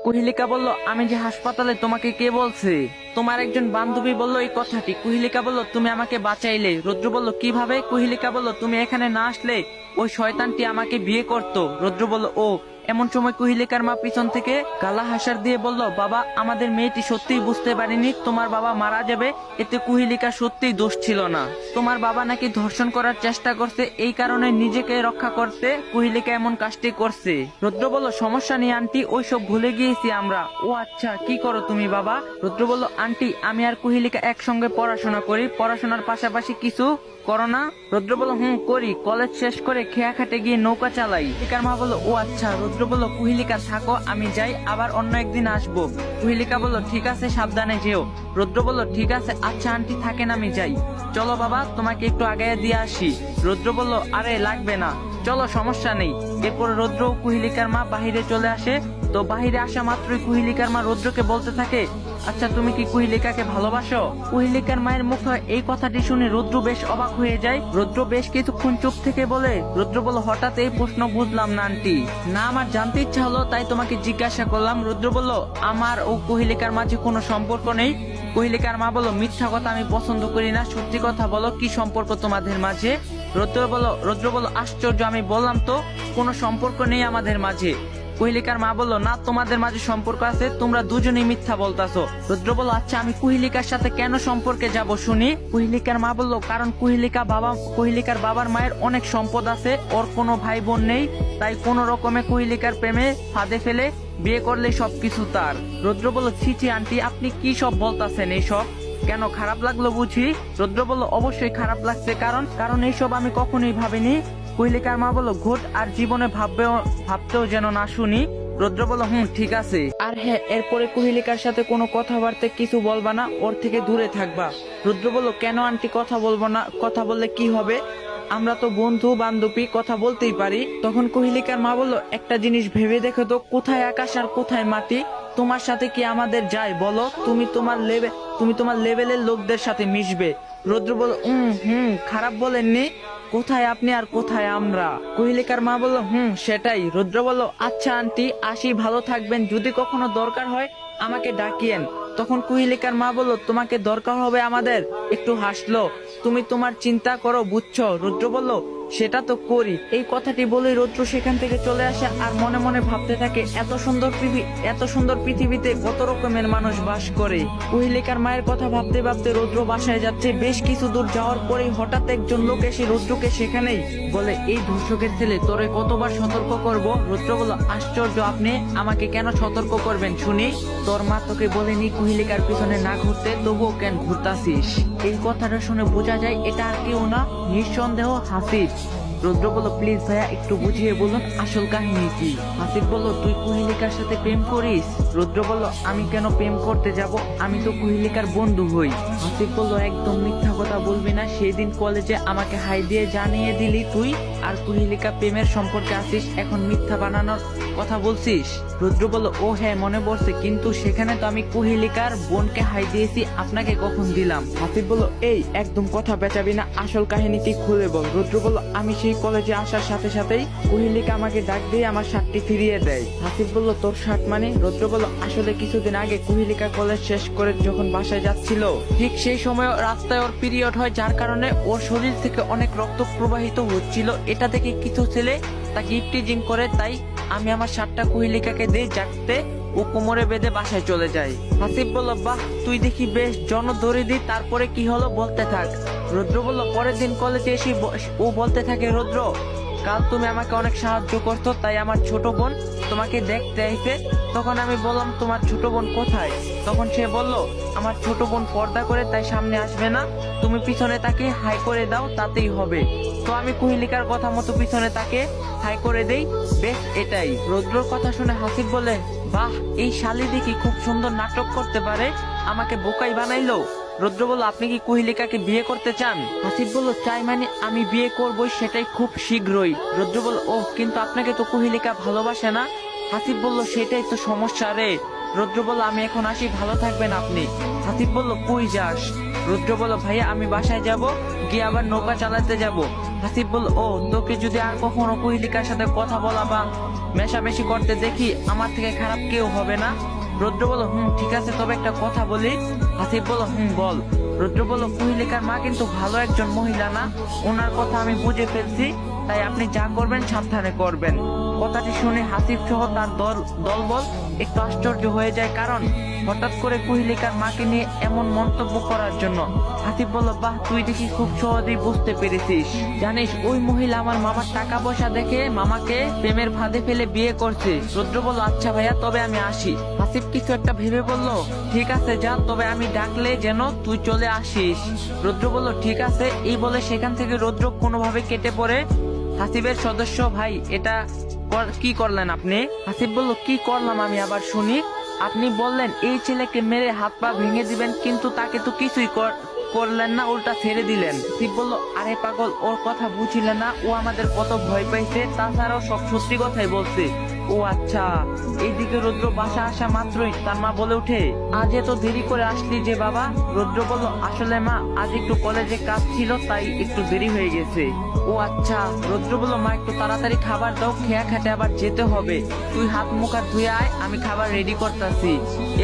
কুহিলিকা বলল, আমি যে হাসপাতালে, তোমাকে কে বলছে? তোমার একজন বান্ধবী বলল এই কথাটি। কুহিলিকা বলল, তুমি আমাকে বাঁচাইলে। রুদ্র বলল, কিভাবে? কুহিলিকা বলল, তুমি এখানে না আসলে ওই শয়তানটি আমাকে বিয়ে করতো। রুদ্র বলল, ও। এমন সময় কুহিলিকার মা পিছন থেকে গালা হাসার দিয়ে বলল, বাবা, আমাদের মেয়েটি সত্যিই বুঝতে পারেনি তোমার বাবা মারা যাবে, এতে কুহিলিকা সত্যিই দোষ ছিল না। তোমার বাবা নাকি ধর্ষণ করার চেষ্টা করছে, এই কারণে নিজেকে রক্ষা করতে কুহিলিকা এমন কাজটি করছে। রুদ্র বলল, সমস্যা নেই আন্টি, ওইসব ভুলে গিয়েছি আমরা। ও আচ্ছা, কি করো তুমি বাবা? রুদ্র বলল, আন্টি, আমি আর কুহিলিকা একসঙ্গে পড়াশোনা করি, পড়াশোনার পাশাপাশি কিছু করো না? রুদ্র বলল, করি, কলেজ শেষ করে খেয়া খাটে গিয়ে নৌকা চালাই। কুহিলিকার মা বলল, ও আচ্ছা। রুদ্র বলল, কুহিলিকা থাকো, আমি যাই, আবার অন্য একদিন আসবো। কুহিলিকা বলল, ঠিক আছে, সাবধানে যেও। রুদ্র বলল, ঠিক আছে, আচ্ছা আন্টি থাকেন, আমি যাই। চলো বাবা, তোমাকে একটু আগে দিয়ে আসি। রুদ্র বলল, আরে লাগবে না, চলো, সমস্যা নেই। এরপর রুদ্র ও কুহিলিকার মা বাহিরে চলে আসে। তো বাহিরে আসা মাত্রই কুহিলিকার মা রুদ্রকে বলতে থাকে, আচ্ছা তুমি কি কুহিলিকাকে ভালোবাসো? কুহিলিকার মায়ের মুখে এই কথাটি শুনে রুদ্র বেশ অবাক হয়ে যায়। রুদ্র বেশ কিছুক্ষণ চুপ থেকে বলে, রুদ্র বলল, হঠাৎ এই প্রশ্ন বুঝলাম না আন্টি। না, আমার জানতে ইচ্ছা হলো, তাই তোমাকে জিজ্ঞাসা করলাম। রুদ্র বলল, আমার ও কুহিলিকার মাঝে কোনো সম্পর্ক নেই। কুহিলিকার মা বলল, মিথ্যা কথা আমি পছন্দ করি না, সত্যি কথা বলো, কি সম্পর্ক তোমাদের মাঝে? রুদ্র বলল, আশ্চর্য, আমি বললাম তো কোনো সম্পর্ক নেই আমাদের মাঝে। কুহিলিকার মা বলল, না, তোমাদের মাঝে সম্পর্ক আছে, তোমরা দুজনেই মিথ্যা বলতাছো। রুদ্র বলল, আচ্ছা আমি কুহিলিকার সাথে কেন সম্পর্কে যাব শুনি? কুহিলিকার মা বলল, কারণ কুহিলিকার বাবার মায়ের অনেক সম্পদ আছে, ওর কোনো ভাই বোন নেই, তাই কোনো রকমে কুহিলিকার প্রেমে ফাঁদে ফেলে বিয়ে করলে সবকিছু তার। রুদ্র বলল, ছি ছি আন্টি, আপনি কি সব বলতাছেন এইসব? কেন, খারাপ লাগলো বুঝি? রুদ্র বলল, অবশ্যই খারাপ লাগছে, কারণ এইসব আমি কখনোই ভাবিনি। কুহিলিকার মা বলল, ঘোট, আর জীবনে ভাবতেও যেন না শুনি। রুদ্র বলল, ঠিক আছে, আর হ্যাঁ, এরপরে কুহিলিকার সাথে কোনো কথাবার্তা কিছু বলবা না, ওর থেকে দূরে থাকবা। রুদ্র বলল, কেন আন্টি, কথা বলবো না? কথা বললে কি হবে? আমরা তো বন্ধু বান্ধবী, কথা বলতেই পারি। তখন কুহিলিকার মা বলল, একটা জিনিস ভেবে দেখো তো, কোথায় আকাশ আর কোথায় মাটি? তোমার সাথে কি আমাদের যায় বলো? তুমি তোমার লেভেলের লোকদের সাথে মিশবে। রুদ্র বলল, খারাপ বলেননি, কোথায় আপনি আর কোথায় আমরা? কুহিলিকার মা বলল, সেটাই। রুদ্র বলল, আচ্ছা আন্টি, আসি, ভালো থাকবেন, যদি কখনো দরকার হয় আমাকে ডাকিয়েন। তখন কুহিলিকার মা বলল, তোমাকে দরকার হবে আমাদের? একটু হাসলো, তুমি তোমার চিন্তা করো, বুঝছো? রুদ্র বলল, সেটা তো করি। এই কথাটি বলে রুদ্র সেখান থেকে চলে আসে আর মনে মনে ভাবতে থাকে, এত সুন্দর পৃথিবীতে কত রকমের মানুষ বাস করে। কুহিলিকার মায়ের কথা ভাবতে ভাবতে রুদ্র বাসায় যাচ্ছে। বেশ কিছু দূর যাওয়ার পরেই হঠাৎ একজন লোক এসে রুদ্রকে সেখানেই বলে, এই ধর্ষকের ছেলে, তোরে কতবার সতর্ক করব? রুদ্র বলল, আশ্চর্য, আপনি আমাকে কেন সতর্ক করবেন শুনি? তোর মা তোকে বলেনি কুহিলিকার পিছনে না ঘুরতে, তবুও কেন ঘুরতাছিস? এই কথাটা শুনে বোঝা যায় এটা আর কেউ না, নিঃসন্দেহ হাসিব। রুদ্র বলল, প্লিজ ভাইয়া, একটু বুঝিয়ে বলুন আসল কাহিনী কি? হাসিব বলল, তুই কুহিলিকার সাথে প্রেম করিস? রুদ্র বলল, আমি কেন প্রেম করতে যাব, আমি তো কুহিলিকার বন্ধু হই। হাসিব বলল, একদম মিথ্যা কথা বলবি না, সেদিন কলেজে আমাকে হাই দিয়ে জানিয়ে দিলি তুই আর কুহিলিকা প্রেমের সম্পর্কে আসিস, এখন মিথ্যা বানানোর কথা বলছিস? রুদ্র বলল, ও হ্যাঁ, মনে পড়ছে, কিন্তু সেখানে তো আমি কুহিলিকার বোনকে হাই দিয়েছি, আপনাকে কখন দিলাম? হাসিব বলল, এই একদম কথা বেচাবি না, আসল কাহিনী কি খুলে বল। রুদ্র বলল, আমি সেই কলেজে আসার সাথে সাথেই কুহিলিকা আমাকে ডাক দিয়ে আমার শার্টটি ফিরিয়ে দেয়। হাসিব বলল, তোর শার্ট মানে? রুদ্র বলল, আসলে কিছুদিন আগে কুহিলিকা কলেজ শেষ করে যখন বাসায় যাচ্ছিল, ঠিক সেই সময় রাস্তায় ওর পিরিয়ড হয়, যার কারণে ওর শরীর থেকে অনেক রক্ত প্রবাহিত হচ্ছিল। এটা দেখে কিছু ছেলে তাকে ইফটিজিং করে, তাই আমি আমার শার্টটা কুহিলিকাকে দিই, যাতে ও কোমরে বেঁধে বাসায় চলে যায়। হাসিব বলল, বাহ, তুই দেখি বেশ জনদরিদ্র, তারপরে কি হলো বলতে থাক। রুদ্র বলল, পরের দিন কলেজে এসে ও বলতে থাকে, রুদ্র, কাল তুমি আমাকে অনেক সাহায্য করতো, তাই আমার ছোট বোন তোমাকে দেখতে আইছে। তখন আমি বললাম, তোমার ছোট বোন কোথায়? তখন সে বলল, আমার ছোট বোন পর্দা করে, তাই সামনে আসবে না, তুমি পিছনে তাকে হাই করে দাও, তাতেই হবে। তো আমি কুহিলিকার কথা মতো পিছনে তাকে হাই করে দেই, বেশ এটাই। রুদ্রর কথা শুনে হাসিব বলে, বাহ, এই শালি দেখি খুব সুন্দর নাটক করতে পারে, আমাকে বোকাই বানাইলো। রুদ্র বলল, আপনি কি কুহিলিকাকে বিয়ে করতে চান? হাসিব বলল, চাই মানে আমি বিয়ে করবই, সেটাই খুব শীঘ্রই। রুদ্র বলল, ওহ, কিন্তু আপনাকে তো কুহিলিকা ভালোবাসে না। হাসিব বলল, সেটাই তো সমস্যা রে। রুদ্র বলল, আমি এখন আসি, ভালো থাকবেন আপনি। হাসিব বলল, কই যাস? রুদ্র বলল, ভাইয়া, আমি বাসায় যাব, গিয়ে আবার নৌকা চালাতে যাব। হাসিব বলল, ও তোকে যদি আর কখনো কুহিলিকার সাথে কথা বলা বা মেশামেশি করতে দেখি আমার থেকে খারাপ কেউ হবে না। রুদ্র বলল, ঠিক আছে, তবে একটা কথা বলি। হাসিব বলল, বল। রুদ্র বলল, কুহিলিকার মা কিন্তু ভালো একজন মহিলা না, ওনার কথা আমি বুঝে ফেলছি, তাই আপনি যা করবেন সাবধানে করবেন। কথাটি শুনে হাসিব সহ তার দলবল একটু আশ্চর্য হয়ে যায়, কারণ হঠাৎ করে কুহিলিকার মাকে নিয়ে এমন মন্তব্য করার জন্য। হাসিব বলল, বাহ, তুই দেখি খুব সহজেই বুঝতে পেরেছিস। জানিস, ওই মহিলা আমার মামার টাকা পয়সা দেখে মামাকে প্রেমের ফাঁদে ফেলে বিয়ে করছে। রুদ্র বলল, আচ্ছা ভাইয়া, তবে আমি আসি। হাসিব কিছু একটা ভেবে বলল, ঠিক আছে যা, তবে আমি ডাকলে যেন তুই চলে আসিস। রুদ্র বলল, ঠিক আছে। এই বলে সেখান থেকে রুদ্র কোনোভাবে কেটে পড়ে। হাসিবের সদস্য ভাই, এটা কি করলেন আপনি? হাসিব বলল, কি করলাম আমি আবার শুনি? আপনি বললেন এই ছেলেকে মেরে হাত পা ভেঙে দিবেন, কিন্তু তাকে তো কিছুই করলেন না, উল্টা ছেড়ে দিলেন। হাসিব বলল, আরে পাগল, ওর কথা বুঝিলে না? ও আমাদের কত ভয় পাইছে, তাছাড়াও সব সত্যি কথাই বলছে। ও আচ্ছা। এইদিকে রুদ্র বাসা আসা মাত্রই তার মা বলে উঠে, আজ এত দেরি করে আসলি যে বাবা? রুদ্র বলল, আসলে মা, আজ একটু কলেজে কাজ ছিল, তাই একটু দেরি হয়ে গেছে। ও আচ্ছা। রুদ্র বলল, মা, একটু তাড়াতাড়ি খাবার দাও, খেয়া খেতে আবার যেতে হবে। তুই হাত মুখ হাত ধুয়ে আয়, আমি খাবার রেডি করতেছি।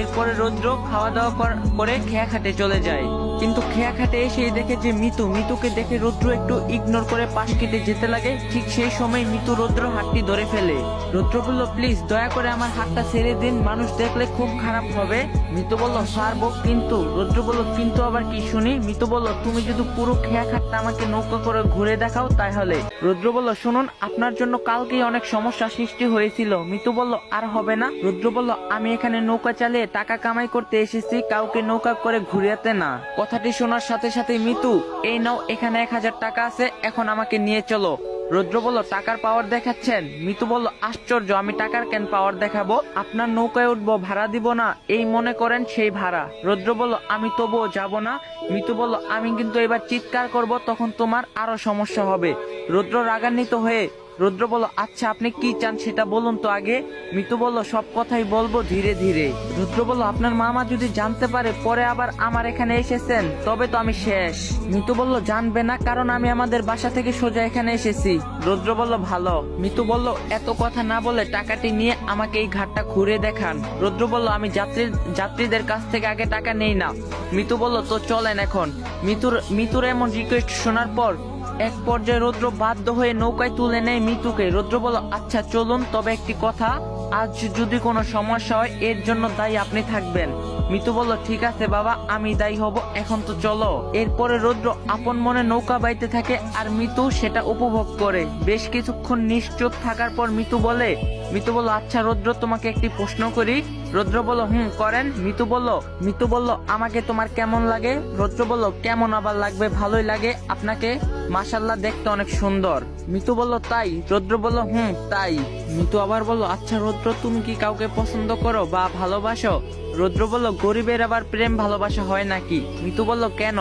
এরপরে রুদ্র খাওয়া দাওয়া করে খেয়া খাটে চলে যায়। কিন্তু খেয়া খাটে এসে দেখে যে মিতুকে দেখে রুদ্র একটু ইগনোর করে পাশ কেটে যেতে লাগে। ঠিক সেই সময় মিতু রুদ্র হাতটি ধরে ফেলে। রুদ্র বলল, প্লিজ দয়া করে আমার হাতটা ছেড়ে দিন, মানুষ দেখলে খুব খারাপ হবে। মিতু বলল, ছাড়বো কিন্তু। রুদ্র বলল, কিন্তু আবার কি শুনি? মিতু বলল, তুমি যদি পুরো খেয়া খাটটা আমাকে নৌকা করে ঘুরে দেখাও তাহলে। রুদ্র বলল, শুনুন, আপনার জন্য কালকেই অনেক সমস্যা সৃষ্টি হয়েছিল। মিতু বলল, আর হবে না। রুদ্র বলল, আমি এখানে নৌকা চালিয়ে টাকা কামাই করতে এসেছি, কাউকে নৌকা করে ঘুরিয়াতে না। কথাটি শোনার সাথে সাথে মিতু, এই নাও, এখানে 1000 টাকা আছে, এখন আমাকে নিয়ে চলো। রুদ্র বলল, টাকার পাওয়ার দেখাচ্ছেন? মিতু বলল, আশ্চর্য, আমি টাকার কেন পাওয়ার দেখাবো? আপনার নৌকায় উঠবো, ভাড়া দিব না, এই মনে করেন সেই ভাড়া। রুদ্র বলল, আমি তবুও যাব না। মিতু বলল, আমি কিন্তু এবার চিৎকার করব, তখন তোমার আরো সমস্যা হবে। রুদ্র রাগান্বিত হয়ে রুদ্র বলল, আচ্ছা আপনি কি চান সেটা বলুন তো আগে। মিতু বলল, সব কথাই বলবো ধীরে ধীরে। রুদ্র বলল, আপনার মামা যদি জানতে পারে পরে আবার আমার এখানে এসেছেন, তবে তো আমি শেষ। মিতু বলল, জানবে না, কারণ আমি আমাদের বাসা থেকে সোজা এখানে এসেছি। রুদ্র বলল, ভালো। মিতু বলল, এত কথা না বলে টাকাটি নিয়ে আমাকে এই ঘাটটা ঘুরে দেখান। রুদ্র বলল, আমি যাত্রীদের কাছ থেকে আগে টাকা নেই না। মিতু বলল, তো চলেন এখন। মিতুর এমন রিকোয়েস্ট শোনার পর এক পর্যায়ে রুদ্র বাধ্য হয়ে নৌকায় তুলে নেয় মিতুকে। রুদ্র বলল, আচ্ছা চলুন, তবে একটি কথা, আজ যদি কোনো সমস্যা হয় এর জন্য দায়ী আপনি থাকবেন। মিতু বলল, ঠিক আছে বাবা, আমি দায়ী হব, এখন তো চলো। এরপরে রুদ্র আপন মনে নৌকা বাইতে থাকে, আর মিতু সেটা উপভোগ করে। বেশ কিছুক্ষণ নিশ্চুপ থাকার পর মিতু বলল, আচ্ছা রুদ্র, তোমাকে একটি প্রশ্ন করি। রুদ্র বলল, করেন। মিতু বলল, আমাকে তোমার কেমন লাগে? রুদ্র বলল, কেমন আবার লাগবে, ভালোই লাগে আপনাকে, মাশাআল্লাহ দেখতে অনেক সুন্দর। মিতু বলল, তাই? রুদ্র বলল, তাই। মিতু আবার বলল, আচ্ছা রুদ্র, তুমি কি কাউকে পছন্দ করো বা ভালোবাসো? রুদ্র বলল, গরিবের আবার প্রেম ভালোবাসা হয় নাকি? মিতু বলল, কেন?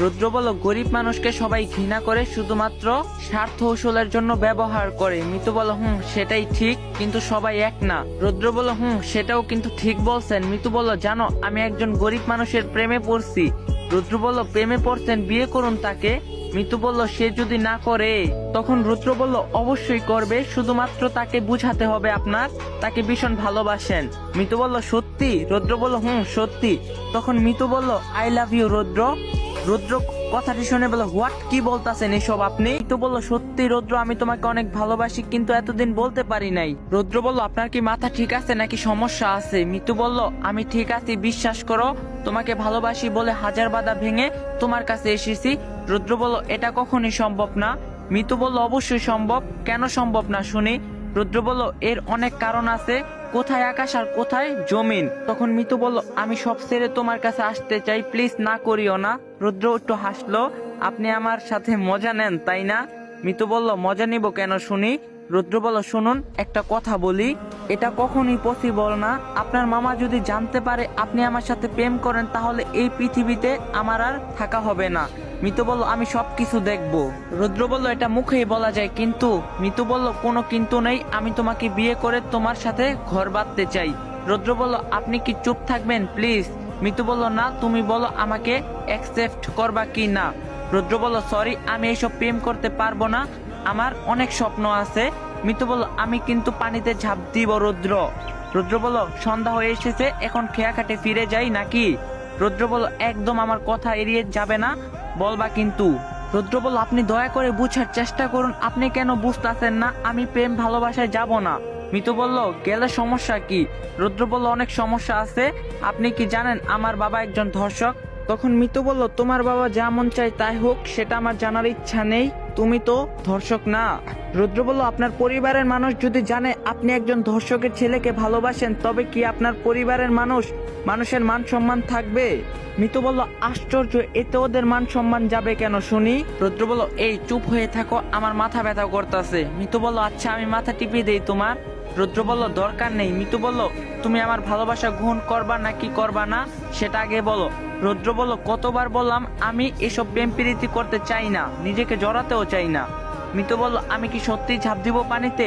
রুদ্র বলল, গরিব মানুষকে সবাই ঘৃণা করে, শুধুমাত্র স্বার্থ হাসিলের জন্য ব্যবহার করে। মিতু বলল, সেটাই ঠিক, কিন্তু সবাই এক না। রুদ্র বলল, সেটাও কিন্তু ঠিক বলছেন। মিতু বলল, জানো, আমি একজন গরিব মানুষের প্রেমে পড়ছি। রুদ্র বলল, প্রেমে পড়ছেন, বিয়ে করুন তাকে। মিতু বলল, সে যদি না করে? তখন রুদ্র বলল, অবশ্যই করবে, শুধুমাত্র তাকে বুঝাতে হবে আপনার তাকে ভীষণ ভালোবাসেন। মিতু বলল, সত্যি? রুদ্র বলল, সত্যি। তখন মিতু বলল, আই লাভ ইউ রুদ্র। রুদ্র কথাটি শুনে বলল, হোয়াট, কি বলতাছেন এসব আপনি? মিতু বলল, সত্যি রুদ্র, আমি তোমাকে অনেক ভালোবাসি, কিন্তু এতদিন বলতে পারি নাই। রুদ্র বলল, আপনার কি মাথা ঠিক আছে নাকি সমস্যা আছে? মিতু বলল, আমি ঠিক আছি, বিশ্বাস করো, তোমাকে ভালোবাসি বলে হাজার বাধা ভেঙে তোমার কাছে এসেছি। রুদ্র বলল, এটা কখনই সম্ভব না। মিতু বলল, অবশ্যই সম্ভব। কেন সম্ভব না শুনি? রুদ্র বলল, এর অনেক কারণ আছে। কোথায় আকাশ আর কোথায় জমিন? তখন মিতু বলল, আমি সব ছেড়ে তোমার কাছে আসতে চাই, প্লিজ না করিও না। রুদ্র একটু হাসলো, আপনি আমার সাথে মজা নেন তাই না? মিতু বলল, মজা নিব কেন শুনি? রুদ্র বলল, শুনুন, একটা কথা বলি, এটা কখনই পসিবল না। আপনার মামা যদি জানতে পারে আপনি আমার সাথে প্রেম করেন, তাহলে এই পৃথিবীতে আমার আর থাকা হবে না। মিতু বলল, আমি সবকিছু দেখব। রুদ্র বলল, এটা মুখেই বলা যায়, কিন্তু? মিতু বলল, কোনো কিন্তু নেই, আমি তোমাকে বিয়ে করে তোমার সাথে ঘর বাঁধতে চাই। রুদ্র বলল, আপনি কি চুপ থাকবেন প্লিজ? মিতু বলল, না, তুমি বলো আমাকে অ্যাকসেপ্ট করবা কি না। রুদ্র বলল, সরি, আমি এইসব প্রেম করতে পারবো না, আমার অনেক স্বপ্ন আছে। মিতু বলল, আমি কিন্তু পানিতে ঝাঁপ দিব রুদ্র। রুদ্র বলল, সন্ধ্যা হয়ে এসেছে, এখন খেয়া খাটে ফিরে যাই নাকি? রুদ্র বলল, একদম আমার কথা এড়িয়ে যাবে না, বলবা কিন্তু। রুদ্র বলল, আপনি দয়া করে বুঝার চেষ্টা করুন, আপনি কেন বুঝতেছেন না আমি প্রেম ভালোবাসায় যাব না? মিতু বলল, গেলে সমস্যা কি? রুদ্র বলল, অনেক সমস্যা আছে। আপনি কি জানেন আমার বাবা একজন ধর্ষক? তখন মিতু বলল, তোমার বাবা যা মন চায় তাই হোক, সেটা আমার জানার ইচ্ছা নেই, তুমি তো ধর্ষক না। রুদ্র বলল, আপনার পরিবারের মানুষ যদি জানে আপনি একজন ধর্ষকের ছেলেকে ভালোবাসেন, তবে কি আপনার পরিবারের মানুষের মান সম্মান থাকবে? মিতু বলল, আশ্চর্য, এতে ওদের মান সম্মান যাবে কেন শুনি? রুদ্র বলল, এই চুপ হয়ে থাকো, আমার মাথা ব্যথা করতেছে। মিতু বলল, আচ্ছা আমি মাথা টিপে দেই তোমার। রুদ্র বলল, দরকার নেই। মিতু বলল, তুমি আমার ভালোবাসা গ্রহণ করবা নাকি করবা না সেটা আগে বলো। রুদ্র বলল, কতবার বললাম আমি এসব প্রেম প্রীতি করতে চাই না, নিজেকে জড়াতেও চাই না। মিতু বলল, আমি কি সত্যি ঝাঁপ দিব পানিতে?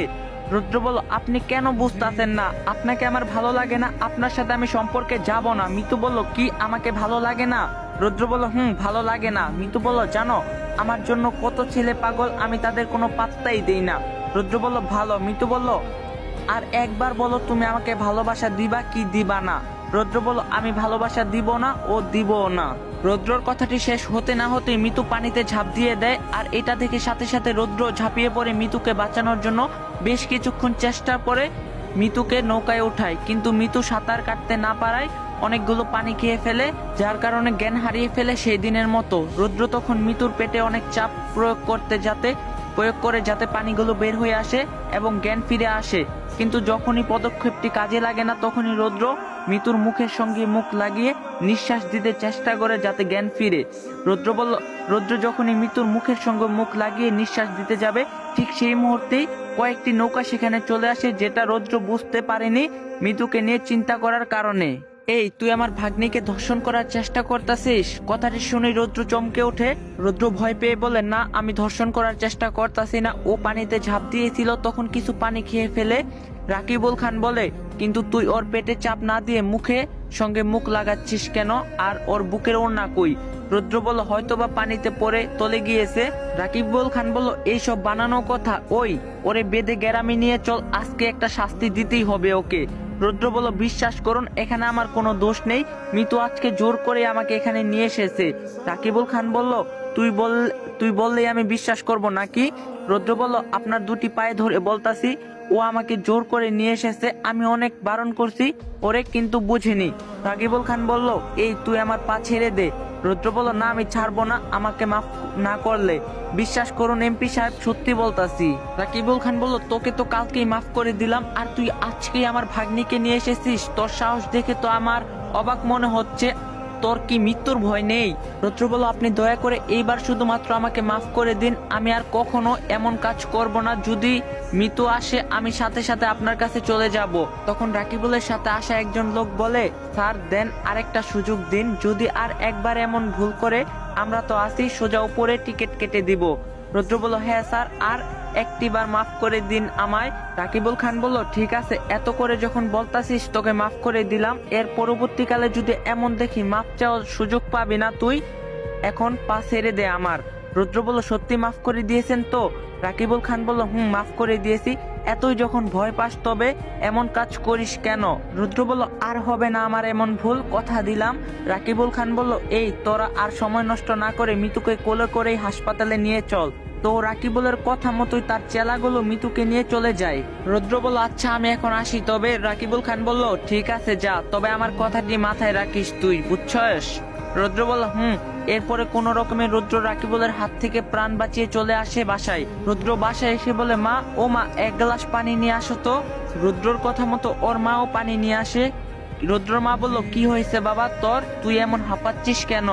রুদ্র বলল, আপনি কেন বুঝতেছেন না? আপনাকে আমার ভালো লাগে না, আপনার সাথে আমি সম্পর্কে যাব না। মিতু বলল, কি আমাকে ভালো লাগে না? রুদ্র বলল, ভালো লাগে না। মিতু বলল, জানো আমার জন্য কত ছেলে পাগল, আমি তাদের কোনো পাত্তাই দেই না। রুদ্র বলল, ভালো। মিতু বলল, আর একবার বলো তুমি আমাকে ভালোবাসা দিবা কি দিবা না? রুদ্র বলল, আমি ভালোবাসা দিব না ও দিব না। রুদ্রর কথাটি শেষ হতে না হতেই মিতু পানিতে ঝাঁপ দিয়ে দেয়, আর এটা দেখে সাথে সাথে রুদ্র ঝাঁপিয়ে পড়ে মিতুকে বাঁচানোর জন্য বেশ কিছুক্ষণ চেষ্টা করে মিতুকে নৌকায় উঠায়, কিন্তু মিতু সাঁতার কাটতে না পারায় অনেকগুলো পানি খেয়ে ফেলে, যার কারণে জ্ঞান হারিয়ে ফেলে সেই দিনের মতো। রুদ্র তখন মিতুর পেটে অনেক চাপ প্রয়োগ করে যাতে পানিগুলো বের হয়ে আসে এবং জ্ঞান ফিরে আসে, কিন্তু যখনই পদক্ষেপটি কাজে লাগে না তখনই রুদ্র মিতুর মুখের সঙ্গে মুখ লাগিয়ে নিঃশ্বাস দিতে চেষ্টা করে যাতে জ্ঞান ফিরে। রুদ্র যখনই মিতুর মুখের সঙ্গে মুখ লাগিয়ে নিঃশ্বাস দিতে যাবে, ঠিক সেই মুহূর্তেই কয়েকটি নৌকা সেখানে চলে আসে, যেটা রুদ্র বুঝতে পারেনি মিতুকে নিয়ে চিন্তা করার কারণে। এই তুই আমার ভাগ্নিকে ধর্ষণ করার চেষ্টা করতেছিস? কথাটি শুনে রুদ্র চমকে ওঠে। রুদ্র ভয় পেয়ে বলে, না, আমি ধর্ষণ করার চেষ্টা করতেছি না, ও পানিতে ঝাঁপ দিয়েছিল, তখন কিছু পানি খেয়ে ফেলে। রাকিবুল খান বলে, কিন্তু তুই ওর পেটে চাপ না দিয়ে মুখে সঙ্গে মুখ লাগাচ্ছিস কেন, আর ওর বুকের ওড়না কই? রুদ্র বলল, হয়তোবা পানিতে পড়ে তলে গিয়েছে। রাকিবুল খান বলল, এইসব বানানো কথা, ওরে বেঁধে গ্যারামি নিয়ে চল, আজকে একটা শাস্তি দিতেই হবে ওকে। রুদ্র বলল, বিশ্বাস করুন এখানে আমার কোনো দোষ নেই, মিতু আজকে জোর করে আমাকে এখানে নিয়ে এসেছে। রাকিবুল খান বলল, তুই বললেই আমি বিশ্বাস করব নাকি? রুদ্র বলল, আপনার দুটি পায়ে ধরে বলতাছি, ও আমাকে জোর করে নিয়ে এসেছে, আমি অনেক বারণ করছি ওরে, কিন্তু বুঝিনি। রাকিবুল খান বলল, এই তুই আমার পা ছেড়ে দে। রুদ্র বলল, না, আমি ছাড়বো না, আমাকে মাফ না করলে। বিশ্বাস করুন এমপি সাহেব, সত্যি বলতাছি। রাকিবুল খান বলল, তোকে তো কালকেই মাফ করে দিলাম, আর তুই আজকেই আমার ভাগ্নিকে নিয়ে এসেছিস? তোর সাহস দেখে তো আমার অবাক মনে হচ্ছে, তোর কি মৃত্যুর ভয় নেই? রুদ্র বলল, আপনি দয়া করে এইবার শুধুমাত্র আমাকে মাফ করে দিন, আমি আর কখনো এমন কাজ করব না। যদি মিতু আসে আমি সাথে সাথে আপনার কাছে চলে যাব। তখন রাকিবুলের সাথে আসা একজন লোক বলে, স্যার দেন আরেকটা সুযোগ দিন, যদি আর একবার এমন ভুল করে আমরা তো আসি, সোজা উপরে টিকিট কেটে দিব। রুদ্র বলল, হ্যাঁ স্যার, আর একটিবার মাফ করে দিন আমায়। রাকিবুল খান বলল, ঠিক আছে, এত করে যখন বলতাছিস তোকে মাফ করে দিলাম, এর পরবর্তীকালে যদি এমন দেখি মাফ চাওয়ার সুযোগ পাবি না তুই, এখন পা ছেড়ে দে আমার। রুদ্র বলল, সত্যি মাফ করে দিয়েছেন তো? রাকিবুল খান বলল, মাফ করে দিয়েছি। এতই যখন ভয় পাস তবে এমন কাজ করিস কেন? রুদ্র বলল, আর হবে না আমার এমন ভুল, কথা দিলাম। রাকিবুল খান বলল, এই তোরা আর সময় নষ্ট না করে মিতুকে কোলে করেই হাসপাতালে নিয়ে চল। তো রাকিবুলের কথা মতোই তার চেলাগুলো মিতুকে নিয়ে চলে যায়। রুদ্র বলল, আচ্ছা আমি এখন আসি তবে। রাকিবুল খান বলল, ঠিক আছে যা, তবে আমার কথাটি মাথায় রাখিস তুই, বুঝছস? রুদ্র বলল, এরপরে কোন রকমে রুদ্র রাকিবুলের হাত থেকে প্রাণ বাঁচিয়ে চলে আসে বাসায়। রুদ্র বাসায় এসে বলে, মা, ও মা, এক গ্লাস পানি নিয়ে আসো তো। রুদ্রর কথা মতো ওর মাও পানি নিয়ে আসে। রুদ্র মা বলল, কি হয়েছে বাবা তোর, তুই এমন হাঁপাচ্ছিস কেন?